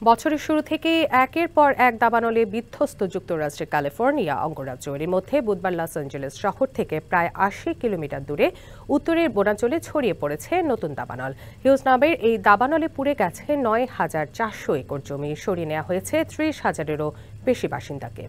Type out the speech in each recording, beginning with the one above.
বছরের শুরু থেকেই একের পর এক দাবানলে বিধ্বস্ত যুক্তরাষ্ট্রের ক্যালিফোর্নিয়া অঙ্গরাজ্য। এর মধ্যে বুধবার লস অ্যাঞ্জেলেস শহর থেকে প্রায় ৮০ কিলোমিটার দূরে উত্তরের বনাঞ্চলে ছড়িয়ে পড়েছে নতুন দাবানল। হিউজ নামের এই দাবানলে পুড়ে গেছে ৯,৪০০ একর জমি। সরিয়ে নেওয়া হয়েছে ৩০,০০০-এরও বেশি বাসিন্দাকে।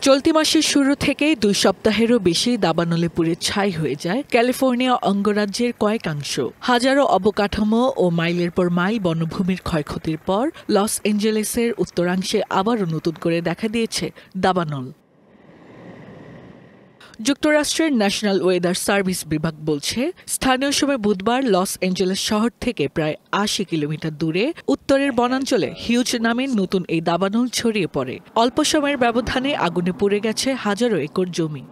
চলতি মাসের শুরু থেকেই ২ সপ্তাহেরও বেশি দাবানলে পুড়ে ছাই হয়ে যায় ক্যালিফোর্নিয়া অঙ্গরাজ্যের কয়েকাংশ। হাজারো অবকাঠামো ও মাইলের পর মাইল বনভূমির ক্ষয়ক্ষতির পর লস অ্যাঞ্জেলেসের উত্তরাংশে আবারও নতুন করে দেখা দিয়েছে দাবানল। যুক্তরাষ্ট্রের ন্যাশনাল ওয়েদার সার্ভিস বিভাগ বলছে, স্থানীয় সময় বুধবার লস অ্যাঞ্জেলেস শহর থেকে প্রায় ৮০ কিলোমিটার দূরে উত্তরের বনাঞ্চলে হিউজ নামের নতুন এই দাবানল ছড়িয়ে পড়ে। অল্প সময়ের ব্যবধানে আগুনে পুড়ে গেছে হাজারো একর জমি।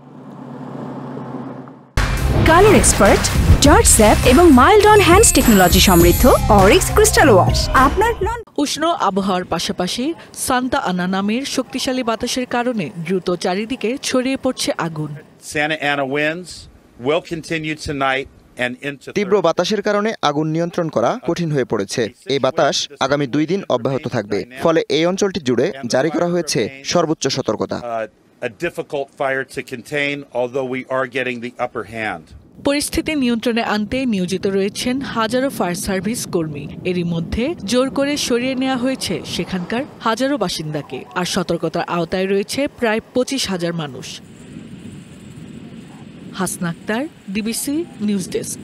কালার এক্সপার্ট, জর্জ স্যাপ এবং মাইল্ড অন হ্যান্ডস টেকনোলজি সমৃদ্ধ অরিক্স ক্রিস্টাল ওয়াশ আপনার উষ্ণ আবহাওয়ার পাশাপাশি সান্তা আনা নামের শক্তিশালী বাতাসের কারণে দ্রুত চারিদিকে ছড়িয়ে পড়ছে আগুন। তীব্র বাতাসের কারণে আগুন নিয়ন্ত্রণ করা কঠিন হয়ে পড়েছে। এই বাতাস আগামী 2 দিন অব্যাহত থাকবে, ফলে এই অঞ্চলটি জুড়ে জারি করা হয়েছে সর্বোচ্চ সতর্কতা। পরিস্থিতি নিয়ন্ত্রণে আনতে নিয়োজিত রয়েছেন হাজারো ফায়ার সার্ভিস কর্মী। এরই মধ্যে জোর করে সরিয়ে নেওয়া হয়েছে সেখানকার হাজারো বাসিন্দাকে। আর সতর্কতার আওতায় রয়েছে প্রায় ২৫,০০০ মানুষ। Hasna Akter, DBC news desk.